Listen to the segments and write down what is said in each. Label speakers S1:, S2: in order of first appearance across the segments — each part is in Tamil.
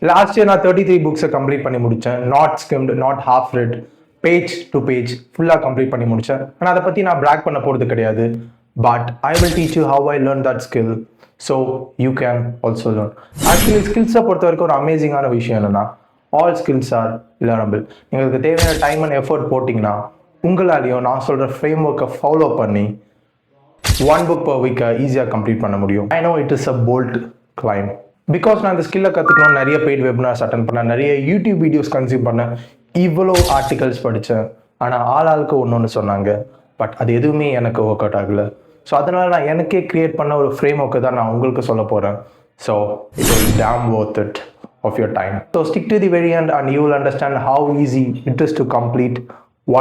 S1: லாஸ்ட் இயர் நான் 33 புக்ஸை கம்ப்ளீட் பண்ணி முடித்தேன். Not skimmed, not half red, page to page ஃபுல்லாக கம்ப்ளீட் பண்ணி முடித்தேன். ஆனால் அதை பற்றி நான் பிராக் பண்ண போகிறது கிடையாது. But I will teach you how I learn that skill so you can also learn. Actually ஸ்கில்ஸை பொறுத்த வரைக்கும் ஒரு அமேசிங்கான விஷயம் என்னென்னா, ஆல் ஸ்கில்ஸ் ஆர் லேர்னபிள். உங்களுக்கு தேவையான டைம் அண்ட் எஃபர்ட் போட்டிங்கன்னா உங்களாலையும் நான் சொல்கிற ஃப்ரேம் ஒர்க்கை ஃபாலோ பண்ணி 1 book per week ஈஸியாக கம்ப்ளீட் பண்ண முடியும். I know it is a bolt claim. Because நான் இந்த ஸ்கில்லை கற்றுக்கணும், நிறைய பெய்ட் வெபினார்ஸ் அட்டன் பண்ணேன், நிறைய யூடியூப் வீடியோஸ் கன்சியூம் பண்ணேன், இவ்வளோ ஆர்டிகல்ஸ் படித்தேன். ஆனால் ஆளுக்கு ஒன்று சொன்னாங்க, பட் அது எதுவுமே எனக்கு ஒர்க் அவுட் ஆகலை. ஸோ அதனால் நான் எனக்கே க்ரியேட் பண்ண ஒரு ஃப்ரேம் ஒர்க்கு தான் நான் உங்களுக்கு சொல்ல போகிறேன். So it is damn worth it of your time. So stick to the very end and you will understand how easy it is to complete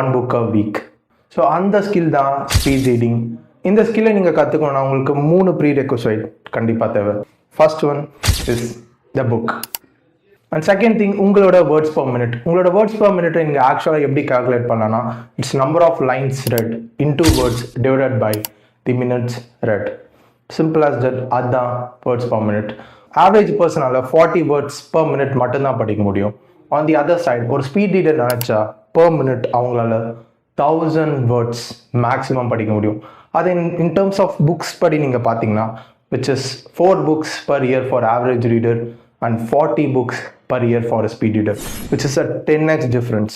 S1: 1 book a week. So அந்த ஸ்கில் தான் ஸ்பீட் ரீடிங். இந்த ஸ்கில்லை நீங்கள் கற்றுக்கணும்னா உங்களுக்கு 3 ப்ரீரெக்விசைட் கண்டிப்பாக தேவை. First one is the book. And second thing, உங்களோட வேர்ட்ஸ் பர் மினிட். உங்களோட வேர்ட்ஸ் பர் மினிட்டை நீங்கள் ஆக்சுவலாக எப்படி கால்குலேட் பண்ணலாம்னா, it's number of lines read into words divided by the minutes read. Simple as that. அதுதான் வேர்ட்ஸ் பர் மினிட். ஆவரேஜ் பர்சனால் 40 வேர்ட்ஸ் பர் மினிட் மட்டும்தான் படிக்க முடியும். ஆன் தி அதர் சைட் ஒரு ஸ்பீட் ரீடர் நினச்சா பர் மினிட் அவங்களால 1000 வேர்ட்ஸ் மேக்ஸிமம் படிக்க முடியும். அது இன் டர்ம்ஸ் ஆஃப் புக்ஸ் படி நீங்கள் பார்த்தீங்கன்னா, which is 4 books per year for average reader and 40 books per year for a speed reader, which is a 10x difference.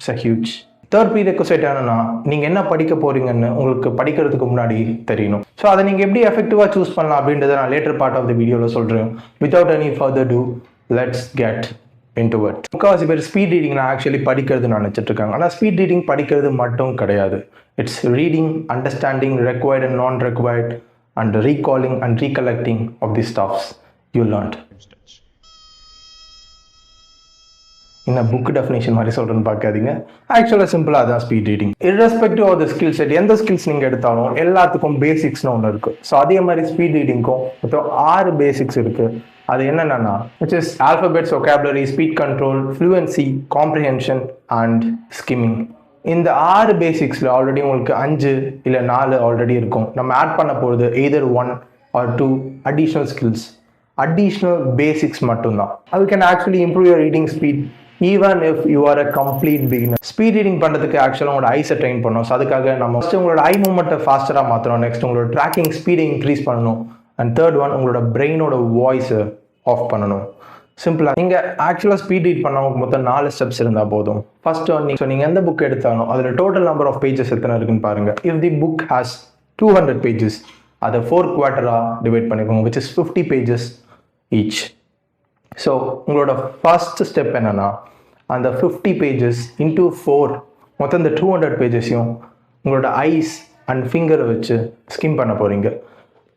S1: It's a huge. Third prerequisite என்னன்னா, நீங்கள் என்ன படிக்க போறீங்கன்னு உங்களுக்கு படிக்கிறதுக்கு முன்னாடி தெரியணும். ஸோ அதை நீங்கள் எப்படி எஃபெக்டிவாக சூஸ் பண்ணலாம் அப்படின்றத நான் லேட்டர் பார்ட் ஆஃப் த வீடியோவில் சொல்கிறேன். Without any further do, let's get into it. முக்கால்வாசி பேர் ஸ்பீட் ரீடிங் நான் ஆக்சுவலி படிக்கிறது நினச்சிட்டு இருக்காங்க. ஆனால் ஸ்பீட் ரீடிங் படிக்கிறது மட்டும் கிடையாது. It's reading, understanding, required and non-required, and recalling and recollecting of the stuffs you learned. In a book definition மாதிரி சொல்கிறேன்னு பார்க்காதீங்க. ஆக்சுவலாக சிம்பிளாக தான் speed reading. irrespective of the skill set, எந்த ஸ்கில்ஸ் நீங்கள் எடுத்தாலும் எல்லாத்துக்கும் பேசிக்ஸ்னு ஒன்று இருக்குது. ஸோ அதே மாதிரி ஸ்பீட் ரீடிங்க்கும் மொத்தம் 6 பேசிக்ஸ் இருக்குது. அது என்னென்னா, which is alphabets, vocabulary, speed control, fluency, comprehension and skimming. இந்த 6 பேசிக்ஸில் ஆல்ரெடி உங்களுக்கு 5 இல்லை 4 ஆல்ரெடி இருக்கும். நம்ம ஆட் பண்ண போகிறது either 1 or 2 additional skills, additional basics மட்டும்தான். அது can actually improve your reading speed even if you are a complete beginner. Speed reading பண்ணுறதுக்கு ஆக்சுவலாக உங்களோட ஐஸை ட்ரெயின் பண்ணணும். ஸோ அதுக்காக நம்ம ஃபஸ்ட்டு உங்களோட ஐ மூவ்மெண்ட்டை ஃபாஸ்டராக மாற்றணும். நெக்ஸ்ட் உங்களோட ட்ராக்கிங் ஸ்பீடை இன்க்ரீஸ் பண்ணணும். அண்ட் தேர்ட் ஒன், உங்களோட பிரெயினோட வாய்ஸை ஆஃப் பண்ணணும். சிம்பிளாக நீங்கள் ஆக்சுவலாக ஸ்பீட் ரீட் பண்ணவங்க மொத்தம் 4 ஸ்டெப்ஸ் இருந்தால் போதும். ஃபர்ஸ்ட் ஒன், நீங்கள் எந்த புக் எடுத்தாலும் அதில் டோட்டல் நம்பர் ஆஃப் பேஜஸ் எத்தனை இருக்குன்னு பாருங்கள். If the book has 200 pages, அதை 4 குவார்ட்டராக டிவைட் பண்ணிக்கோங்க, which is 50 pages each. So உங்களோட ஃபர்ஸ்ட் ஸ்டெப் என்னென்னா, அந்த 50 பேஜஸ் இன்டூ 4 மொத்தம் இந்த 200 பேஜஸையும் உங்களோட ஐஸ் அண்ட் ஃபிங்கரை வச்சு ஸ்கிம் பண்ண போகிறீங்க.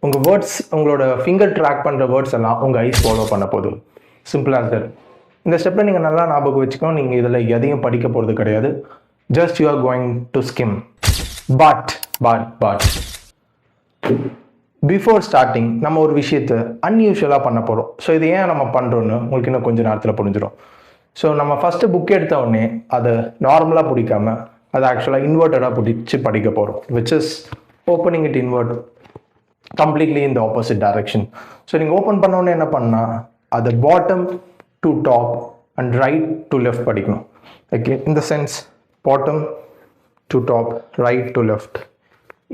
S1: உங்கள் வேர்ட்ஸ், உங்களோட ஃபிங்கர் ட்ராக் பண்ணுற வேர்ட்ஸ் எல்லாம் உங்கள் ஐஸ் ஃபாலோ பண்ண போதும். சிம்பிளாக சார். இந்த ஸ்டெப்பில் நீங்கள் நல்லா ஞாபகம் வச்சுக்கணும். நீங்கள் இதில் எதையும் படிக்க போகிறது கிடையாது. Just you are going to skim. But before starting நம்ம ஒரு விஷயத்தை அன்யூஷுவலாக பண்ண போகிறோம். ஸோ இது ஏன் நம்ம பண்ணுறோன்னு உங்களுக்கு இன்னும் கொஞ்சம் நேரத்தில் புரிஞ்சிடும். ஸோ நம்ம ஃபஸ்ட்டு புக் எடுத்த உடனே அதை நார்மலாக பிடிக்காம அதை ஆக்சுவலாக இன்வெர்ட்டடாக பிடிச்சி படிக்க போகிறோம், which is opening it invert completely in the opposite direction. So நீங்கள் ஓப்பன் பண்ண உடனே என்ன பண்ணால் அதை bottom to top and right to left படிக்கணும். ஓகே, இந்த sense bottom to top, right to left,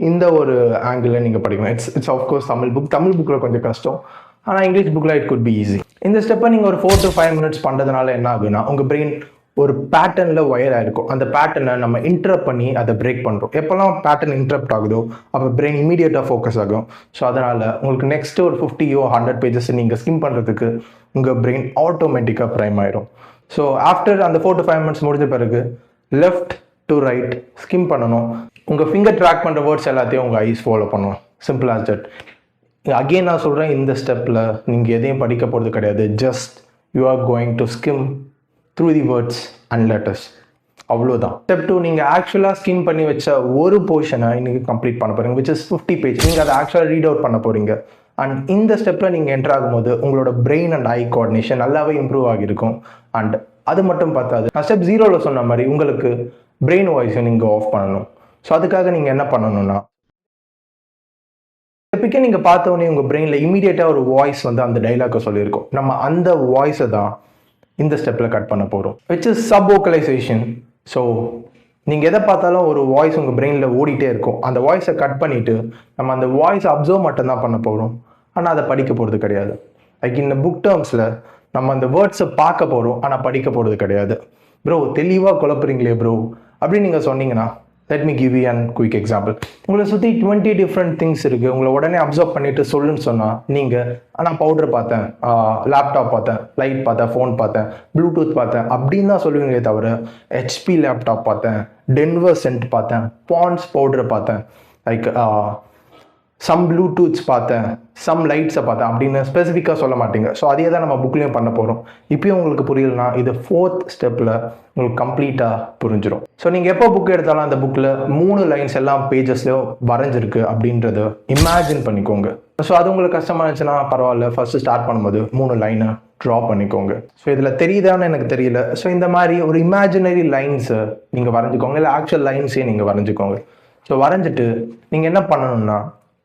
S1: இந்த ஒரு ஆங்கிளில் நீங்கள் படிக்கணும். It's of course Tamil book. Tamil புக்கில் கொஞ்சம் கஷ்டம், ஆனால் இங்கிலீஷ் புக்கில் இட் குட் பி ஈஸி. இந்த ஸ்டெப்பை நீங்கள் ஒரு 4 to 5 minutes பண்ணுறதுனால என்ன ஆகுதுன்னா, உங்கள் பிரெயின் ஒரு பேட்டர்னில் ஒயர் ஆகிருக்கும். அந்த பேட்டர்னை நம்ம இன்டரப்ட் பண்ணி அதை பிரேக் பண்ணுறோம். எப்போல்லாம் பேட்டர்ன் இன்டரப்ட் ஆகுதோ அப்போ பிரெயின் இமீடியட்டாக ஃபோக்கஸ் ஆகும். ஸோ அதனால் உங்களுக்கு நெக்ஸ்ட்டு ஒரு 50 or 100 பேஜஸ் நீங்கள் ஸ்கிம் பண்ணுறதுக்கு உங்கள் பிரெயின் ஆட்டோமேட்டிக்காக ப்ரைம் ஆயிரும். ஸோ ஆஃப்டர் அந்த 4 to 5 minutes முடிஞ்ச பிறகு லெஃப்ட் டு ரைட் ஸ்கிம் பண்ணணும். உங்கள் ஃபிங்கர் ட்ராக் பண்ணுற வேர்ட்ஸ் எல்லாத்தையும் உங்கள் ஐஸ் ஃபாலோ பண்ணணும். Simple as that. அகெயின் நான் சொல்கிறேன், இந்த ஸ்டெப்பில் நீங்கள் எதையும் படிக்க போகிறது கிடையாது. Just you are going to skim through the words and letters. அவ்வளோதான். ஸ்டெப் 2, நீங்கள் ஆக்சுவலாக ஸ்கிம் பண்ணி வச்ச ஒரு போர்ஷனை இன்னைக்கு கம்ப்ளீட் பண்ண போகிறீங்க, விச் இஸ் 50 பேஜ். நீங்கள் அதை ஆக்சுவலாக ரீட் அவுட் பண்ண போகிறீங்க. அண்ட் இந்த ஸ்டெப்பில் நீங்கள் என்டர் ஆகும்போது உங்களோட பிரெயின் அண்ட் ஐ கோஆர்டினேஷன் நல்லாவே இம்ப்ரூவ் ஆகியிருக்கும். அண்ட் அது மட்டும் பார்த்தாது, நான் ஸ்டெப் 0ல் சொன்ன மாதிரி உங்களுக்கு பிரெயின் வாய்ஸை நீங்கள் ஆஃப் பண்ணணும். ஸோ அதுக்காக நீங்கள் என்ன பண்ணணும்னா, ஸ்டெப்புக்கே நீங்கள் பார்த்தோன்னே உங்கள் பிரெயினில் இமீடியட்டாக ஒரு வாய்ஸ் வந்து அந்த டைலாக்கை சொல்லியிருக்கோம். நம்ம அந்த வாய்ஸை தான் இந்த ஸ்டெப்பில் கட் பண்ண போகிறோம், விச் இஸ் சப் வோக்கலைசேஷன். ஸோ நீங்கள் எதை பார்த்தாலும் ஒரு வாய்ஸ் உங்கள் பிரெயினில் ஓடிட்டே இருக்கும். அந்த வாய்ஸை கட் பண்ணிவிட்டு நம்ம அந்த வாய்ஸை அப்சர்வ் மட்டும்தான் பண்ண போகிறோம், ஆனால் அதை படிக்க போகிறது கிடையாது. லைக் இந்த புக் டேர்ம்ஸில் நம்ம அந்த வேர்ட்ஸை பார்க்க போகிறோம், ஆனால் படிக்க போகிறது கிடையாது. ப்ரோ தெளிவாக குழப்புறீங்களே ப்ரோ அப்படின்னு நீங்கள் சொன்னீங்கன்னா, let me give you an quick example. உங்களை சுற்றி 20 டிஃப்ரெண்ட் திங்ஸ் இருக்குது. உங்களை உடனே அப்சர்வ் பண்ணிட்டு சொல்லுன்னு சொன்னால் நீங்கள் ஆனால் பவுடர் பார்த்தேன், லேப்டாப் பார்த்தேன், லைட் பார்த்தேன், ஃபோன் பார்த்தேன், ப்ளூடூத் பார்த்தேன் அப்படின்னு தான் சொல்லுவீங்களே தவிர ஹெச்பி லேப்டாப் பார்த்தேன், டென்வர் சென்ட் பார்த்தேன், பாண்ட்ஸ் பவுடரை பார்த்தேன், லைக் சம் ப்ளூடூத்ஸ் பார்த்தேன், சம் லைட்ஸை பார்த்தேன் அப்படின்னு ஸ்பெசிஃபிக்காக சொல்ல மாட்டீங்க. ஸோ அதே தான் நம்ம புக்லேயும் பண்ண போகிறோம். இப்போயும் உங்களுக்கு புரியலனா இது 4th ஸ்டெப்பில் உங்களுக்கு கம்ப்ளீட்டாக புரிஞ்சிடும். ஸோ நீங்கள் எப்போ புக் எடுத்தாலும் அந்த புக்கில் 3 லைன்ஸ் எல்லாம் பேஜஸ்லையும் வரைஞ்சிருக்கு அப்படின்றத இமேஜின் பண்ணிக்கோங்க. ஸோ அது உங்களுக்கு கஷ்டமாக இருந்துச்சுன்னா பரவாயில்ல, ஃபஸ்ட்டு ஸ்டார்ட் பண்ணும்போது 3 லைனை ட்ரா பண்ணிக்கோங்க. ஸோ இதில் தெரியுதான்னு எனக்கு தெரியல. ஸோ இந்த மாதிரி ஒரு இமேஜினரி லைன்ஸை நீங்கள் வரைஞ்சிக்கோங்க, இல்லை ஆக்சுவல் லைன்ஸே நீங்கள் வரைஞ்சிக்கோங்க. ஸோ வரைஞ்சிட்டு நீங்கள் என்ன பண்ணணும்னா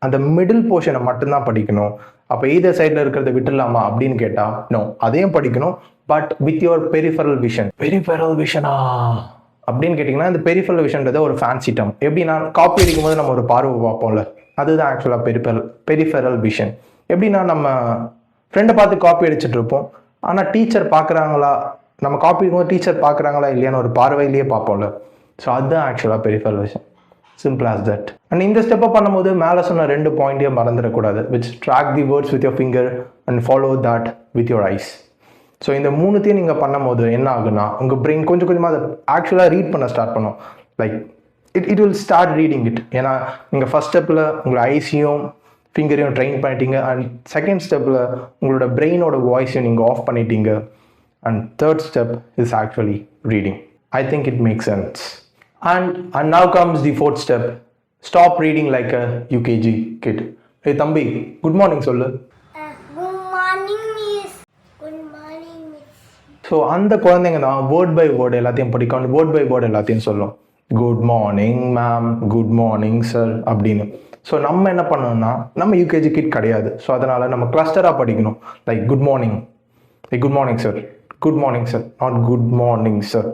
S1: அந்த மிடில் போர்ஷனை மட்டும்தான் படிக்கணும். அப்போ இந்த சைடில் இருக்கிறத விட்டுடலாமா அப்படின்னு கேட்டால் நோ, அதையும் படிக்கணும், but with your peripheral vision. Peripheral விஷனா அப்படின்னு கேட்டிங்கன்னா, இந்த பெரிஃபரல் விஷன்றது ஒரு ஃபேன்சி டேர்ம். எப்படின்னா காப்பி அடிக்கும்போது நம்ம ஒரு பார்வை பார்ப்போம்ல, அதுதான் ஆக்சுவலாக பெரிஃபரல் விஷன். எப்படின்னா நம்ம ஃப்ரெண்டை பார்த்து காப்பி அடிச்சுட்டு இருப்போம், ஆனால் டீச்சர் பார்க்குறாங்களா, நம்ம காப்பி அடிக்கும்போது டீச்சர் பார்க்குறாங்களா இல்லையான்னு ஒரு பார்வையிலேயே பார்ப்போம்ல. ஸோ அதுதான் ஆக்சுவலாக peripheral vision. Simple as that. And இந்த ஸ்டெப்பை பண்ணும்போது மேலே சொன்ன 2 பாயிண்ட்டையும் மறந்துடக்கூடாது, which track the words with your finger and follow that with your eyes. So இந்த 3த்தையும் நீங்கள் பண்ணும்போது என்ன ஆகுனா உங்கள் பிரெயின் கொஞ்சம் கொஞ்சமாக அதை ஆக்சுவலாக ரீட் பண்ண ஸ்டார்ட் பண்ணும். Like it will start reading it. ஏன்னா நீங்கள் ஃபஸ்ட் ஸ்டெப்பில் உங்களை ஐஸையும் ஃபிங்கரையும் ட்ரெயின் பண்ணிட்டீங்க, அண்ட் செகண்ட் ஸ்டெப்பில் உங்களோட பிரெயினோட வாய்ஸையும் நீங்கள் ஆஃப் பண்ணிட்டீங்க, and third step is actually reading. I think it makes sense. And now comes the 4th step. Stop reading like a UKG kid. Hey தம்பி, குட் மார்னிங் சொல்லு.
S2: Good morning miss. Good morning miss.
S1: So அந்த குழந்தைங்க தான் வேர்ட் பை வேர்டு எல்லாத்தையும் படிக்கணும், வேர்ட் பை வேர்டு எல்லாத்தையும் சொல்லும். Good morning ma'am, good morning sir அப்படின்னு. ஸோ நம்ம என்ன பண்ணணும்னா நம்ம யூகேஜி கிட் கிடையாது. ஸோ அதனால் நம்ம கிளஸ்டராக படிக்கணும். Like good morning, good morning sir, good morning sir, not good morning sir.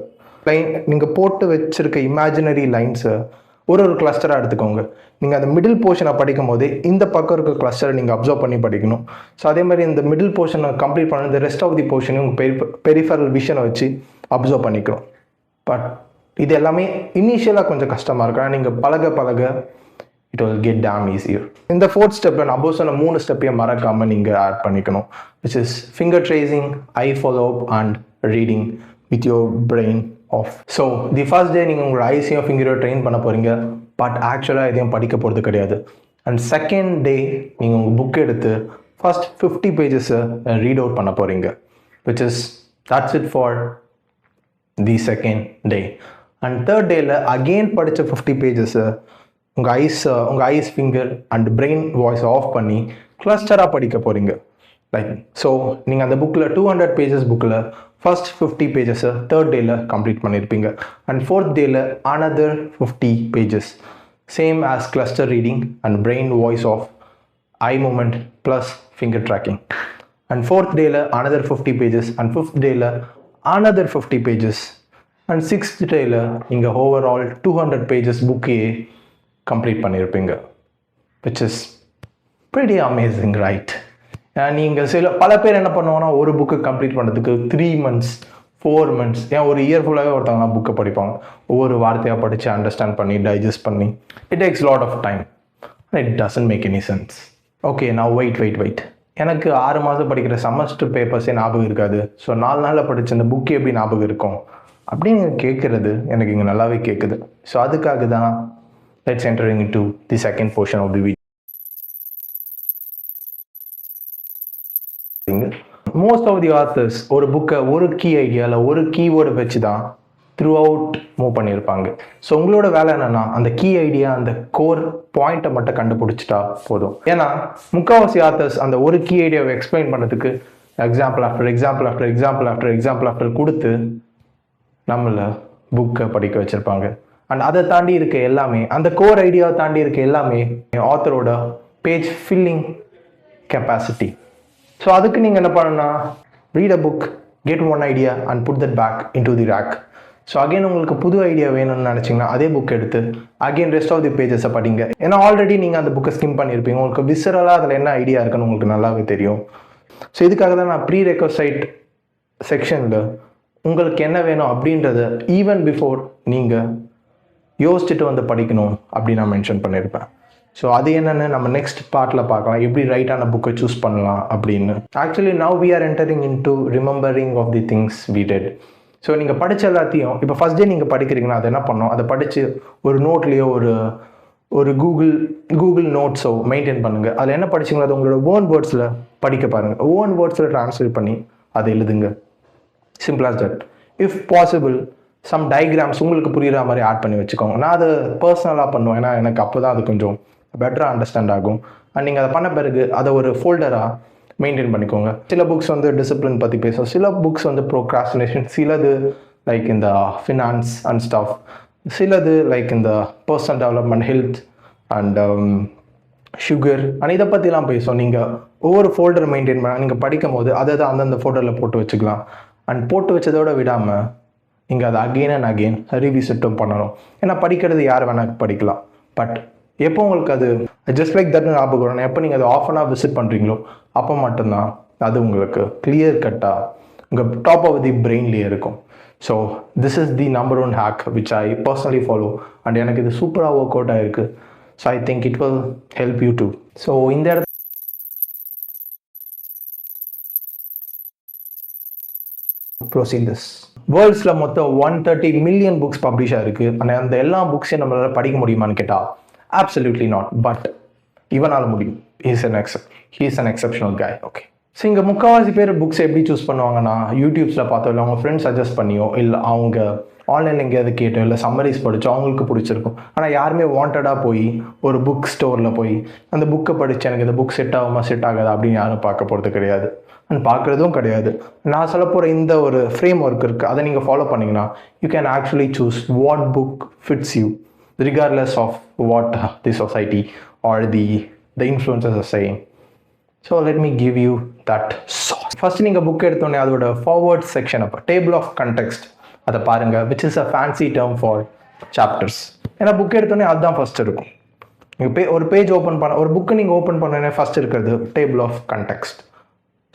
S1: Line நீங்கள் போட்டு வச்சுருக்க இமேஜினரி லைன்ஸை ஒரு கிளஸ்டராக எடுத்துக்கோங்க. நீங்கள் அந்த மிடில் போர்ஷனை படிக்கும் போது இந்த பக்கம் இருக்க கிளஸ்டரை நீங்கள் அப்சர்வ் பண்ணி படிக்கணும். ஸோ அதே மாதிரி இந்த மிடில் போர்ஷனை கம்ப்ளீட் பண்ண இந்த ரெஸ்ட் ஆஃப் தி போர்ஷனையும் உங்கள் பெரிஃபரல் விஷனை வச்சு அப்சர்வ் பண்ணிக்கணும். பட் இது எல்லாமே இனிஷியலாக கொஞ்சம் கஷ்டமாக இருக்கும், ஆனால் நீங்கள் பழக it will get damn easier. இந்த 4th ஸ்டெப்பில் நான் அப்போ சொன்ன 3 ஸ்டெப்பையும் மறக்காமல் நீங்கள் ஆட் பண்ணிக்கணும், which is finger tracing, eye follow up and reading with your brain off. So the first day நீங்கள் உங்களோட ஐஸையும் ஃபிங்கரையும் ட்ரெயின் பண்ண போகிறீங்க, பட் ஆக்சுவலாக எதையும் படிக்க போகிறது கிடையாது. அண்ட் செகண்ட் டே நீங்கள் உங்கள் புக் எடுத்து ஃபர்ஸ்ட் 50 பேஜஸை ரீட் அவுட் பண்ண போகிறீங்க, which is that's it for the second day. And third டேயில் அகெயின் படித்த 50 பேஜஸை உங்கள் eyes finger and brain voice off பண்ணி கிளஸ்டராக படிக்க போகிறீங்க. லைக் ஸோ நீங்கள் அந்த புக்கில் 200 பேஜஸ் புக்கில் ஃபர்ஸ்ட் 50 பேஜஸை தேர்ட் டேயில் கம்ப்ளீட் பண்ணியிருப்பீங்க, அண்ட் 4th டேயில் another 50 pages, same as cluster reading and brain voice off eye movement plus finger tracking. And 4th டேயில் அனதர் 50 பேஜஸ், அண்ட் 5th டேயில் அனதர் 50 பேஜஸ், அண்ட் 6th டேயில் நீங்கள் ஓவரால் 200 பேஜஸ் புக்கையே கம்ப்ளீட் பண்ணியிருப்பீங்க, which is pretty amazing, right? நீங்கள் பல பேர் என்ன பண்ணுவாங்கன்னா ஒரு புக்கு கம்ப்ளீட் பண்ணுறதுக்கு 3 months 4 months ஏன் ஒரு இயர் ஃபுல்லாகவே ஒருத்தவங்க புக்கை படிப்பாங்க. ஒவ்வொரு வார்த்தையாக படித்து அண்டர்ஸ்டாண்ட் பண்ணி டைஜஸ்ட் பண்ணி it takes lot of time. It doesn't make any sense. Okay, நான் வெயிட் எனக்கு 6 மாதம் படிக்கிற செமஸ்டர் பேப்பர்ஸே ஞாபகம் இருக்காது. ஸோ 4 நாளில் படித்த இந்த புக்கு எப்படி ஞாபகம் இருக்கும் அப்படின்னு கேட்குறது எனக்கு இங்கே நல்லாவே கேட்குது. ஸோ அதுக்காக தான் let's entering into the second portion of the video. Most of the authors ஒரு புக்கை ஒரு கீ ஐடியாவில் ஒரு கீவேர்டை வச்சு தான் த்ரூ அவுட் மூவ் பண்ணியிருப்பாங்க. ஸோ உங்களோட வேலை என்னென்னா அந்த கீ ஐடியா, அந்த கோர் பாயிண்ட்டை மட்டும் கண்டுபிடிச்சிட்டா போதும். ஏன்னா முக்கால்வாசி ஆத்தர்ஸ் அந்த ஒரு கீ ஐடியாவை எக்ஸ்பிளைன் பண்ணுறதுக்கு எக்ஸாம்பிள் ஆஃப்டர் கொடுத்து நம்மளை புக்கை படிக்க வச்சுருப்பாங்க. அண்ட் அதை தாண்டி இருக்க எல்லாமே, அந்த கோர் ஐடியாவை தாண்டி இருக்க எல்லாமே ஆத்தரோட பேஜ் ஃபில்லிங் கெப்பாசிட்டி. ஸோ அதுக்கு நீங்கள் என்ன பண்ணணும்னா read a book, get one idea and put that back into the rack. So again உங்களுக்கு புது ஐடியா வேணும்னு நினச்சிங்கன்னா அதே புக் எடுத்து அகெயின் ரெஸ்ட் ஆஃப் தி பேஜஸை படிங்க. ஏன்னா ஆல்ரெடி நீங்கள் அந்த புக்கை ஸ்கிம் பண்ணியிருப்பீங்க, உங்களுக்கு விசரலாக அதில் என்ன ஐடியா இருக்குன்னு உங்களுக்கு நல்லாவே தெரியும். ஸோ இதுக்காக தான் நான் ப்ரீ ரெக்வசைட் செக்ஷனில் உங்களுக்கு என்ன வேணும் அப்படின்றத ஈவன் பிஃபோர் நீங்கள் யோசிச்சுட்டு வந்து படிக்கணும் அப்படின்னு நான் மென்ஷன் பண்ணியிருப்பேன். ஸோ அது என்னென்னு நம்ம நெக்ஸ்ட் பார்ட்டில் பார்க்கலாம், எப்படி ரைட்டான புக்கை சூஸ் பண்ணலாம் அப்படின்னு. Actually now we are entering into remembering of the things we did. So நீங்கள் படித்த எல்லாத்தையும் இப்போ ஃபஸ்ட் டே நீங்கள் படிக்கிறீங்கன்னா அதை என்ன பண்ணணும், அதை படித்து ஒரு நோட்லேயோ ஒரு கூகுள் நோட்ஸோ மெயின்டைன் பண்ணுங்கள். அதில் என்ன படிச்சிங்களோ அது உங்களோட ஓன் வேர்ட்ஸில் படிக்க பாருங்கள், ஓன் வேர்ட்ஸில் ட்ரான்ஸ்லேட் பண்ணி அதை எழுதுங்க. Simple as that. If possible some diagrams உங்களுக்கு புரிகிற மாதிரி ஆட் பண்ணி வச்சுக்கோங்க. நான் அதை பர்சனலாக பண்ணுவேன், ஏன்னா எனக்கு அப்போ தான் அது கொஞ்சம் பெட்டராக அண்டர்ஸ்டாண்ட் ஆகும். அண்ட் நீங்கள் அதை பண்ண பிறகு அதை ஒரு ஃபோல்டராக மெயின்டைன் பண்ணிக்கோங்க. சில புக்ஸ் வந்து டிசிப்ளின் பற்றி பேசும், சில புக்ஸ் வந்து ப்ரோக்ராஸ்டினேஷன், சிலது லைக் இந்த ஃபினான்ஸ் அண்ட் ஸ்டாஃப், சிலது லைக் இந்த personal development, health and sugar and இதை பற்றிலாம் பேசும். நீங்கள் ஒவ்வொரு ஃபோல்டர் மெயின்டைன் பண்ண நீங்கள் படிக்கும் போது அதை தான் அந்தந்த ஃபோல்டரில் போட்டு வச்சுக்கலாம். அண்ட் போட்டு வச்சதோடு விடாமல் நீங்கள் அதை அகெயின் அண்ட் அகெயின் ரீவிசிட்டும் பண்ணணும். ஏன்னா படிக்கிறது யார் வேணால் படிக்கலாம், பட் எப்போ உங்களுக்கு அது ஜஸ்ட் லைக் தட்னு ஞாபகம் வரணும், எப்போ நீங்கள் அதை ஆஃபனாக விசிட் பண்ணுறீங்களோ அப்போ மட்டும்தான் அது உங்களுக்கு கிளியர் கட்டாக உங்கள் டாப் ஆஃப் தி பிரெயின்லேயே இருக்கும். So this is the number one hack which I personally follow and எனக்கு இது சூப்பராக ஒர்க் அவுட் ஆகிருக்கு. So I think it will help you too. So இந்த இடத்துல ப்ரோசீட் திஸ். வேர்ல்ட்ஸில் மொத்தம் 130 மில்லியன் புக்ஸ் பப்ளிஷாக இருக்குது. ஆனால் அந்த எல்லா புக்ஸையும் நம்மளால் படிக்க முடியுமான்னு கேட்டால் absolutely not. பட் இவனால் முடியும். he is an exceptional guy. Okay. So இங்கே முக்கால்வாசி பேர் புக்ஸ் எப்படி சூஸ் பண்ணுவாங்கன்னா யூடியூப்ஸில் பார்த்தோ, இல்லை அவங்க ஃப்ரெண்ட்ஸ் சஜஸ்ட் பண்ணியோ, இல்லை அவங்க ஆன்லைனில் எங்கேயாவது கேட்டோ, இல்லை சம்மரிஸ் படித்தோ அவங்களுக்கு பிடிச்சிருக்கும். ஆனால் யாருமே வாண்டடாக போய் ஒரு புக் ஸ்டோரில் போய் அந்த புக்கை படித்து எனக்கு இந்த புக் செட் ஆகுமா செட் ஆகாதா அப்படின்னு யாரும் பார்க்க போகிறது கிடையாது, அண்ட் பார்க்குறதும் கிடையாது. நான் சொல்ல போகிற இந்த ஒரு ஃப்ரேம் ஒர்க் இருக்குது, அதை நீங்கள் ஃபாலோ பண்ணிங்கன்னா you can actually choose what book fits you regardless of what the society or the influencers are saying. So let me give you that sauce. First நீங்கள் புக் எடுத்தோடனே அதோட ஃபார்வர்ட் செக்ஷன் அப்போ டேபிள் ஆஃப் கண்டெக்ஸ்ட் அதை பாருங்கள், which is a fancy term for chapters. ஏன்னா புக் எடுத்தோடனே அதுதான் ஃபர்ஸ்ட் இருக்கும். நீங்கள் ஒரு பேஜ் ஓப்பன் பண்ண, ஒரு புக்கை நீங்கள் ஓப்பன் பண்ணோடனே ஃபர்ஸ்ட் இருக்கிறது டேபிள் ஆஃப் கண்டெக்ஸ்ட்.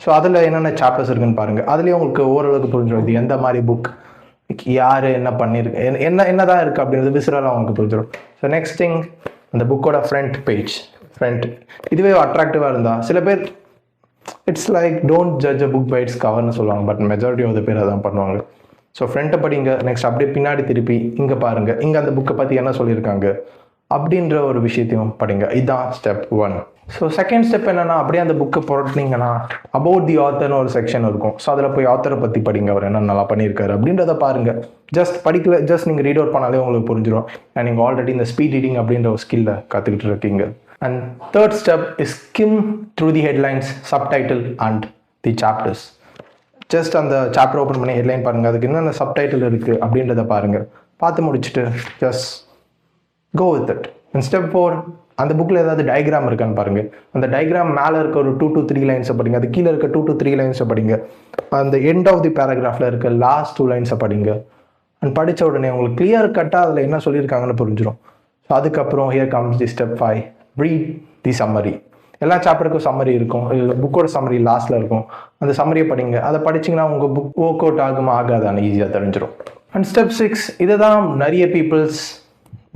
S1: ஸோ அதில் என்னென்ன சாப்டர்ஸ் இருக்குன்னு பாருங்கள். அதுலேயே உங்களுக்கு ஓரளவுக்கு புரிஞ்சிடும் இது எந்த மாதிரி புக், யார் என்ன பண்ணியிருக்கு, என்னதான் இருக்குது அப்படின்றது விசிறலாம் உங்களுக்கு புரிஞ்சிடும். ஸோ நெக்ஸ்ட் திங் அந்த புக்கோட ஃப்ரண்ட் பேஜ். இதுவே அட்ராக்டிவாக இருந்தால் சில பேர் it's like don't judge a book by its கவர்னு சொல்லுவாங்க, பட் மெஜாரிட்டி ஆஃப் த பேர் அதான் பண்ணுவாங்க. ஸோ ஃப்ரண்ட்டை படிங்க, நெக்ஸ்ட் அப்படியே பின்னாடி திருப்பி இங்கே பாருங்கள், இங்கே அந்த புக்கை பற்றி என்ன சொல்லியிருக்காங்க அப்படின்ற ஒரு விஷயத்தையும் படிங்க. இதுதான் ஸ்டெப் 1. ஸோ செகண்ட் ஸ்டெப் என்னென்னா, அப்படியே அந்த புக்கை புரட்டினீங்கன்னா அபவுட் தி ஆத்தர்னு ஒரு செக்ஷன் இருக்கும். ஸோ அதில் போய் ஆத்தரை பற்றி படிங்க, அவர் என்ன நல்லா பண்ணியிருக்காரு அப்படின்றத பாருங்கள். ஜஸ்ட் படிக்கல, ஜஸ்ட் நீங்கள் ரீட் அவுட் பண்ணாலே உங்களுக்கு புரிஞ்சிடும். நீங்கள் ஆல்ரெடி இந்த ஸ்பீட் ரீடிங் அப்படின்ற ஒரு ஸ்கில்லை கற்றுக்கிட்டு இருக்கீங்க. And third step is skim through the headlines, subtitle and the chapters. Just அந்த சாப்டர் ஓப்பன் பண்ணி ஹெட்லைன் பாருங்கள், அதுக்கு என்னென்ன சப்டைட்டில் இருக்குது அப்படின்றத பாருங்கள். பார்த்து முடிச்சுட்டு just go with it. And step 4, அந்த புக்கில் ஏதாவது டயக்ராம் இருக்கான்னு பாருங்கள். அந்த டயக்ராம் மேலே இருக்க ஒரு 2 to 3 லைன்ஸை படிங்க, அது கீழே இருக்க 2 to 3 லைன்ஸை படிங்க, அந்த எண்ட் ஆஃப் தி பேராகிராஃபில் இருக்க லாஸ்ட் 2 லைன்ஸை படிங்க. அண்ட் படித்த உடனே உங்களுக்கு கிளியர் கட்டாக அதில் என்ன சொல்லியிருக்காங்கன்னு புரிஞ்சிடும். ஸோ அதுக்கப்புறம் here comes the step 5, read the summary. எல்லா சாப்டருக்கும் சம்மரி இருக்கும், புக்கோட சம்மரி லாஸ்ட்டில் இருக்கும். அந்த சம்மரியை படிங்க. அதை படிச்சிங்கன்னா உங்கள் புக் ஒர்க் அவுட் ஆகுமா ஆகாதான்னு ஈஸியாக தெரிஞ்சிடும். அண்ட் ஸ்டெப் 6, இதை தான் நிறைய பீப்புள்ஸ்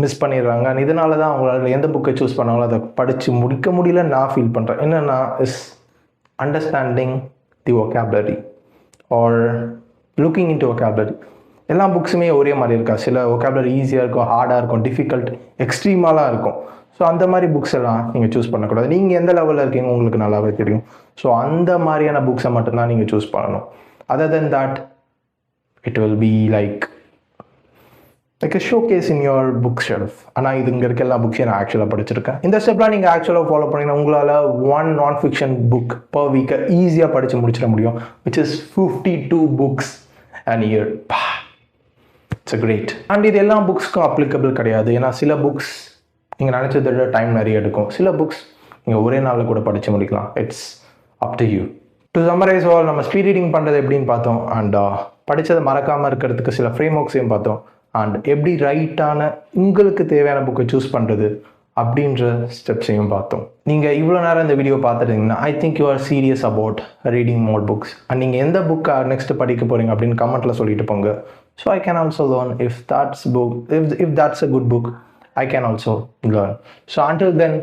S1: மிஸ் பண்ணிடுறாங்க. அண்ட் இதனால தான் அவங்களால எந்த புக்கை சூஸ் பண்ணாங்களோ அதை படித்து முடிக்க முடியலன்னு நான் ஃபீல் பண்ணுறேன். என்னென்னா is understanding the vocabulary are looking into vocabulary. எல்லா புக்ஸுமே ஒரே மாதிரி இருக்கா? சில ஒகேபுலரி ஈஸியாக இருக்கும், ஹார்டாக இருக்கும், டிஃபிகல்ட், எக்ஸ்ட்ரீமாலாம் இருக்கும். ஸோ அந்த மாதிரி புக்ஸ் எல்லாம் நீங்கள் சூஸ் பண்ணக்கூடாது. நீங்கள் எந்த லெவலில் இருக்கீங்க உங்களுக்கு நல்லாவே தெரியும். ஸோ அந்த மாதிரியான புக்ஸை மட்டும்தான் நீங்கள் சூஸ் பண்ணணும். Other then that it will be like a showcase in your bookshelf. ஆனால் இது இங்கே இருக்க எல்லா புக்ஸையும் நான் ஆக்சுவலாக படிச்சிருக்கேன். இந்த ஸ்டெப்லாம் நீங்கள் ஆக்சுவலாக ஃபாலோ பண்ணிங்கன்னா உங்களால் 1 non-fiction புக் per week ஈஸியாக படித்து முடிச்சிட முடியும், which is 52 books an year. It's a great. And இது எல்லா புக்ஸ்க்கும் அப்ளிகபிள் கிடையாது. ஏன்னா சில புக்ஸ் நீங்கள் நினச்சதை விட டைம் நிறைய எடுக்கும். சில புக்ஸ் நீங்கள் ஒரே நாளில் கூட படித்து முடிக்கலாம். It's up to you. To summarise all, நம்ம ஸ்பீட் ரீடிங் பண்ணுறது எப்படின்னு பார்த்தோம். அண்ட் படித்ததை மறக்காமல் இருக்கிறதுக்கு சில ஃப்ரேம் ஒர்க்ஸையும் பார்த்தோம். அண்ட் எப்படி ரைட்டான உங்களுக்கு தேவையான புக்கை சூஸ் பண்ணுறது அப்படின்ற ஸ்டெப்ஸையும் பார்த்தோம். நீங்கள் இவ்வளோ நேரம் இந்த வீடியோ பார்த்துட்டீங்கன்னா I think you are serious about reading more books. And நீங்கள் எந்த புக்கை நெக்ஸ்ட் படிக்க போகிறீங்க அப்படின்னு கமெண்ட்டில் சொல்லிட்டு போங்க. So I can also learn if that's a good book, I can also learn. So until then,